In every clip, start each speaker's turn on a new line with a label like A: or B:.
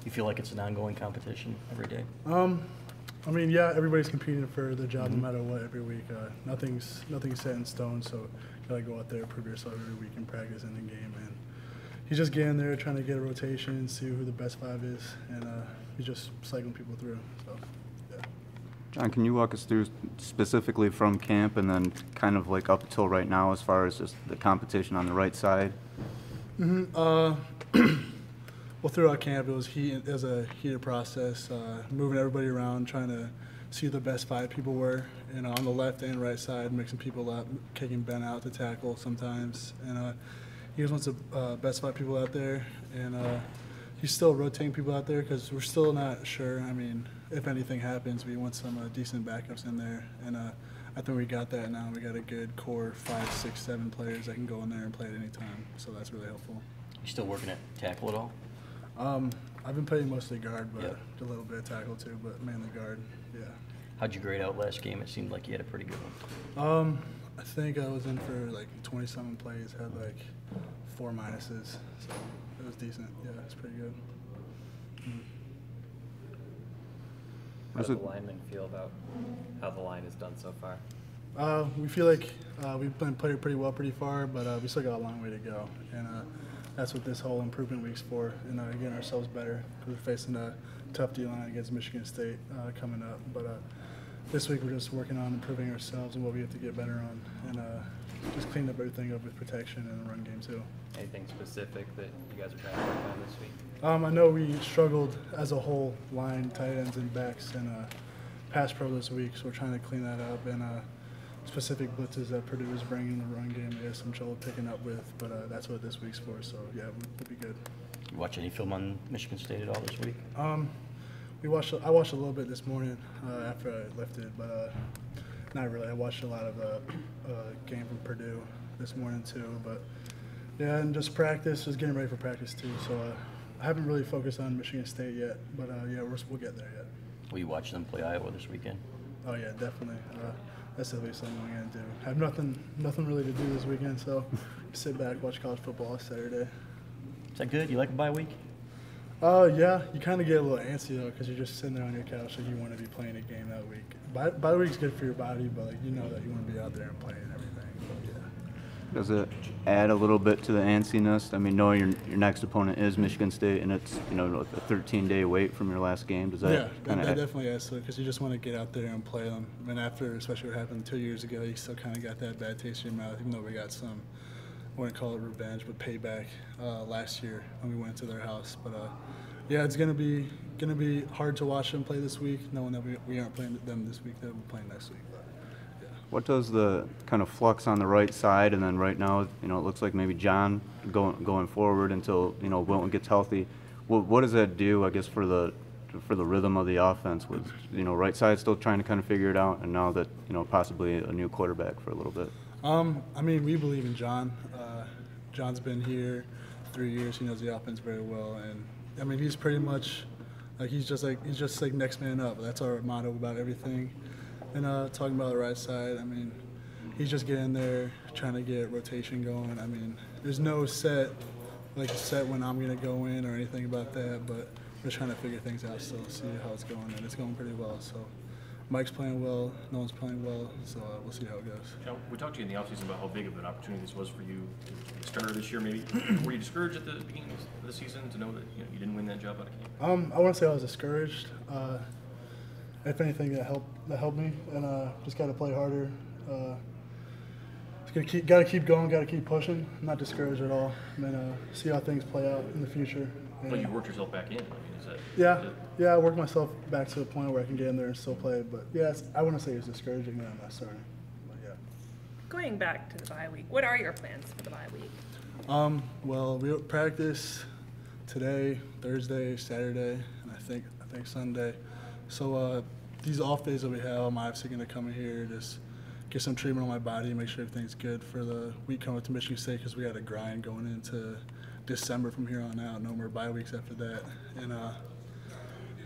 A: you feel like it's an ongoing competition every day?
B: I mean, yeah, everybody's competing for their job no matter what every week. Nothing's set in stone, so you gotta go out there, prove yourself every week in practice and in game. And he's just getting there, trying to get a rotation, see who the best 5 is, and he's just cycling people through. So, yeah.
C: Jon, can you walk us through specifically from camp and then kind of like up until right now as far as just the competition on the right side?
B: Well, throughout camp, it was a heated process, moving everybody around, trying to see who the best 5 people were, and on the left and right side, mixing people up, kicking Ben out to tackle sometimes, and he just wants the best 5 people out there, and he's still rotating people out there because we're still not sure. I mean, if anything happens, we want some decent backups in there, and I think we got that now. We got a good core 5, 6, 7 players that can go in there and play at any time, so that's really helpful.
A: You still working at tackle at all?
B: I've been playing mostly guard, but a little bit of tackle too, but mainly guard, yeah.
A: How'd you grade out last game? It seemed like you had a pretty good one.
B: I think I was in for like 20-something plays, had like 4 minuses, so it was decent. Yeah, it's pretty good.
D: How do the linemen feel about how the line has done so far?
B: We feel like we've been playing pretty well pretty far, but we still got a long way to go. And that's what this whole improvement week's for, and getting ourselves better. We're facing a tough D-line against Michigan State coming up. But this week we're just working on improving ourselves and what we have to get better on, and just cleaning up everything up with protection and the run game too.
D: Anything specific that you guys are trying to work on this week?
B: I know we struggled as a whole line, tight ends and backs, and pass pro this week, so we're trying to clean that up. And specific blitzes that Purdue is bringing in the run game, there's some trouble picking up with, but that's what this week's for, so yeah, we'll be good.
A: You watch any film on Michigan State at all this week?
B: I watched a little bit this morning after I lifted, but not really. I watched a lot of game from Purdue this morning too, but yeah, and just practice, just getting ready for practice too, so I haven't really focused on Michigan State yet, but yeah, we'll get there yet.
A: Will you watch them play Iowa this weekend?
B: Oh yeah, definitely. That's definitely something I'm gonna do. I have nothing really to do this weekend, so sit back, watch college football Saturday.
A: Is that good? You like a bye week?
B: Yeah, you kind of get a little antsy though, because you're just sitting there on your couch like you want to be playing a game that week. Bye week's good for your body, but like you know that you want to be out there and playing and everything. But, yeah.
C: Does it add a little bit to the antsiness? I mean, knowing your next opponent is Michigan State, and it's a 13-day wait from your last game. Does that?
B: Yeah, that definitely adds to it because you just want to get out there and play them. I mean, after especially what happened 2 years ago, you still kind of got that bad taste in your mouth, even though we got some, I wouldn't call it revenge, but payback last year when we went to their house. But yeah, it's gonna be hard to watch them play this week, knowing that we aren't playing them this week. They'll be playing next week. But, yeah.
C: What does the kind of flux on the right side, and then right now, it looks like maybe Jon going forward until Wilton gets healthy. What does that do, I guess, for the rhythm of the offense? With right side still trying to kind of figure it out, and now that possibly a new quarterback for a little bit.
B: I mean, we believe in Jon. Jon's been here 3 years. He knows the offense very well, and I mean, he's pretty much like he's just like next man up. That's our motto about everything. And talking about the right side, I mean, he's just getting there, trying to get rotation going. I mean, there's no set when I'm gonna go in or anything about that, but we're trying to figure things out still, see how it's going, and it's going pretty well. So Mike's playing well, no one's playing well, so we'll see how it goes.
E: Jon, we talked to you in the offseason about how big of an opportunity this was for you to start this year. Maybe were you discouraged at the beginning of the season to know that you didn't win that job out of camp?
B: I wouldn't say I was discouraged. If anything, that helped me, and just got to play harder. Got to keep going, got to keep pushing. I'm not discouraged at all. I mean, see how things play out in the future.
E: But you worked yourself back in. I mean, is that?
B: Yeah, I worked myself back to the point where I can get in there and still play. But yes, I wouldn't say it was discouraging that I'm not starting. But yeah.
F: Going back to the bye week, what are your plans for the bye week?
B: Well, we practice today, Thursday, Saturday, and I think Sunday. So these off days that we have, I'm obviously going to come in here, just get some treatment on my body, make sure everything's good for the week coming up to Michigan State, because we got a grind going into December from here on out. No more bye weeks after that, and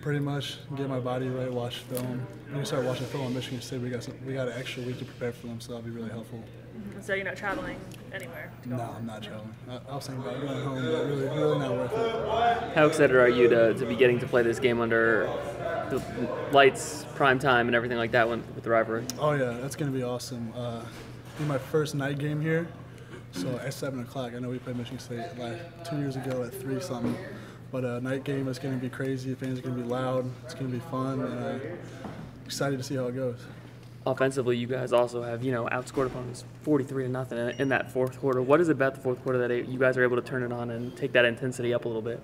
B: pretty much get my body right, watch film. When we start watching film on Michigan State, we got an extra week to prepare for them, so that'll be really helpful.
F: so you're not traveling anywhere to go
B: No,
F: home?
B: I'm not traveling. I was thinking about going home, but really not worth it.
G: How excited are you to be getting to play this game under the lights, prime time, and everything like that with the rivalry?
B: Oh yeah, that's gonna be awesome. In my first night game here, so at 7 o'clock. I know we played Michigan State 2 years ago at 3 something, but night game is gonna be crazy. Fans are gonna be loud. It's gonna be fun, and excited to see how it goes.
G: Offensively, you guys also have outscored opponents 43-0 in that fourth quarter. What is it about the fourth quarter that you guys are able to turn it on and take that intensity up a little bit?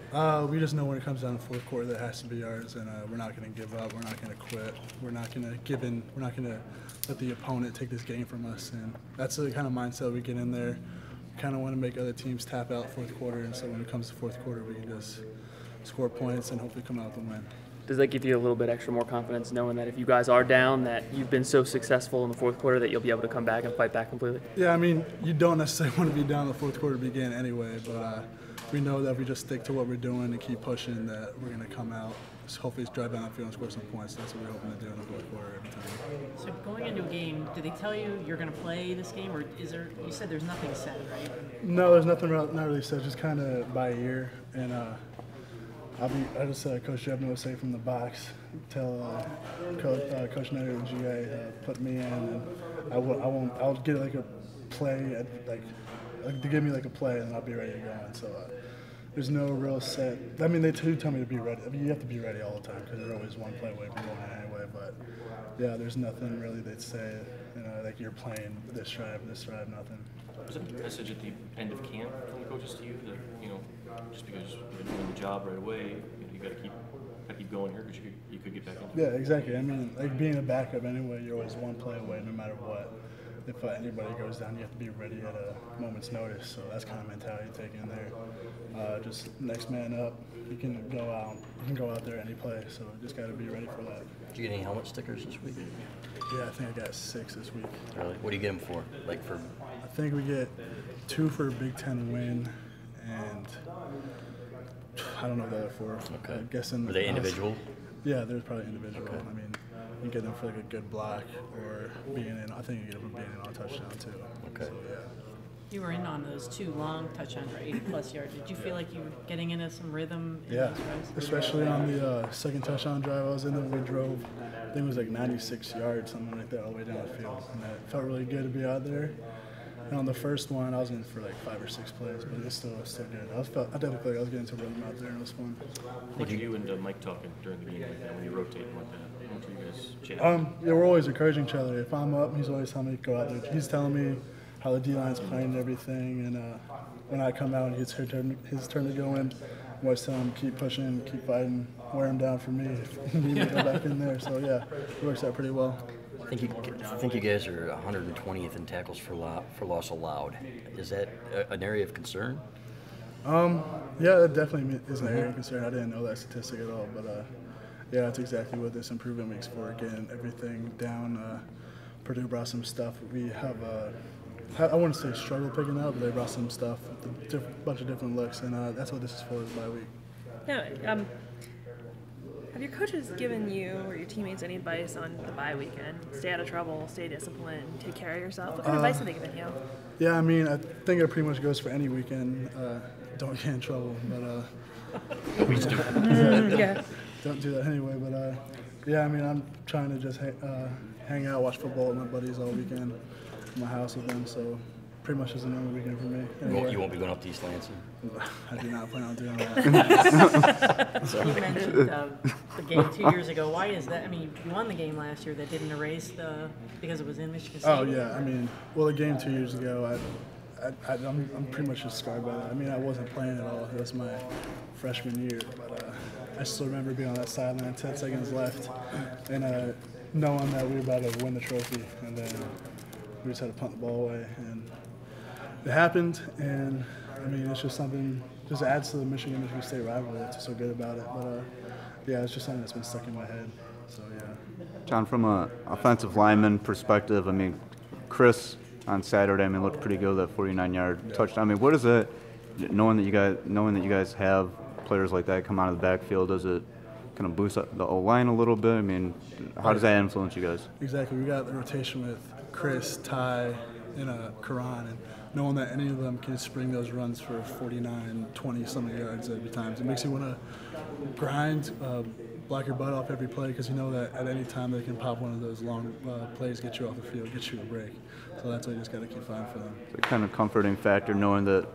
B: We just know when it comes down to fourth quarter that has to be ours, and we're not going to give up. We're not going to quit. We're not going to give in. We're not going to let the opponent take this game from us, and that's the kind of mindset we get in there. We kind of want to make other teams tap out fourth quarter, and so when it comes to fourth quarter, we can just score points and hopefully come out with a win.
G: Does that give you a little bit extra more confidence knowing that if you guys are down, that you've been so successful in the fourth quarter that you'll be able to come back and fight back completely?
B: Yeah, I mean, you don't necessarily want to be down the fourth quarter to begin anyway, but we know that if we just stick to what we're doing and keep pushing, that we're going to come out, hopefully drive down the field and score some points. That's what we're hoping to do in the fourth quarter every time.
H: So going into a game, do they tell you you're going to play this game, or is there? You said there's nothing set, right?
B: No, there's nothing not really said, just kind of by ear, and I just Coach Jeb will say from the box, tell Coach Nutter and GA put me in, and I'll get like a play to give me like a play, and I'll be ready to go. And so there's no real set. I mean, they do tell me to be ready. I mean, you have to be ready all the time because there's always one play away from going in anyway. But yeah, there's nothing really they'd say, like you're playing this drive, nothing.
E: Was that the message at the end of camp from the coaches to you that, just because you're doing the job right away, you got to keep going here because you could get back into it?
B: Yeah, exactly. I mean, like being a backup anyway, you're always one play away no matter what. If anybody goes down, you have to be ready at a moment's notice. So that's kind of mentality you take in there. Just next man up. You can go out. You can go out there any play. So just got to be ready for that.
A: Did you get any helmet stickers this week?
B: Yeah, I think I got 6 this week.
A: Really? What do you get them for? Like for?
B: I think we get 2 for a Big Ten win, and I don't know what the other for.
A: Okay.
B: I'm guessing.
A: Were they individual?
B: Yeah, they're probably individual.
A: Okay.
B: I mean, you get them for like a good block or being in. I think you get them for being in on a touchdown too.
A: Okay.
B: So, yeah.
H: You were in on those 2 long touchdowns for 80+ yards. Did you feel like you were getting into some rhythm in
B: Yeah,
H: those drives?
B: especially on the second touchdown drive I was in there. We drove, I think it was like 96 yards, something like that, all the way down the field. And it felt really good to be out there. And on the first one, I was in for like 5 or 6 plays, but it was still good. I definitely felt like I was getting to rhythm out there, and it was fun.
E: What did you and Mike talking during the game like that when you rotate and like that? What were you guys chatting?
B: Yeah, we're always encouraging each other. If I'm up, he's always telling me to go out there. He's telling me how the D-line's playing and everything, and when I come out and it's his turn to go in, I'm always telling him keep pushing, keep fighting, wear him down for me if you need me to go back in there. So yeah, it works out pretty well.
A: I think you guys are 120th in tackles for loss allowed. Is that an area of concern?
B: Yeah, that definitely is an area of concern. I didn't know that statistic at all, but yeah, that's exactly what this improvement makes for. Getting everything down. Purdue brought some stuff. We have I wouldn't say struggle picking out, but they brought some stuff, a bunch of different looks, and that's what this is for, is bye week.
F: Yeah. Have your coaches given you or your teammates any advice on the bye weekend? Stay out of trouble, stay disciplined, take care of yourself. What kind of advice have they given you?
B: Yeah, I mean, I think it pretty much goes for any weekend. Don't get in trouble, but
E: We do.
F: Yeah.
B: don't do that anyway. But yeah, I mean, I'm trying to just hang out, watch football with my buddies all weekend in my house with them. So pretty much is a normal weekend for me. Anyway,
A: You won't be going up to East Lansing?
B: I do not plan on doing that.
H: You mentioned the game 2 years ago. Why is that? I mean, you won the game last year. That didn't erase because it was in Michigan State.
B: Oh yeah, I mean, well, the game 2 years ago, I'm pretty much just scarred by that. I mean, I wasn't playing at all. It was my freshman year, but I still remember being on that sideline, 10 seconds left, and knowing that we were about to win the trophy, and then we just had to punt the ball away, and it happened. And I mean, it's just something, just adds to the Michigan State rivalry. That's what's so good about it. But yeah, it's just something that's been stuck in my head. So yeah.
C: John, from an offensive lineman perspective, I mean, Chris on Saturday, I mean, looked pretty good with that 49-yard touchdown. I mean, what is it, knowing that you guys have players like that come out of the backfield, does it kind of boost up the O-line a little bit? I mean, how does that influence you guys?
B: Exactly. We got the rotation with Chris, Ty, in a Quran, and knowing that any of them can spring those runs for 49, 20 some yards every time, it makes you want to grind, block your butt off every play, because you know that at any time they can pop one of those long plays, get you off the field, get you a break. So that's why you just got to keep fighting for them.
C: It's a kind of comforting factor knowing that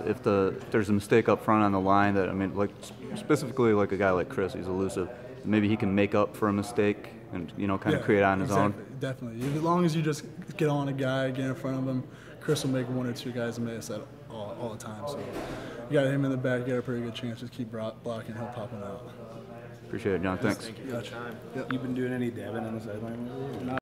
C: if there's a mistake up front on the line, that, I mean, like specifically like a guy like Chris, he's elusive. Maybe he can make up for a mistake and, you know, kind of create on his own.
B: Definitely. As long as you just get on a guy, get in front of him, Chris will make one or two guys miss all the time. So you got him in the back, you got a pretty good chance. Just keep blocking, he'll pop him out.
C: Appreciate it, John. Thanks.
I: You've been doing any dabbing on the sideline lately?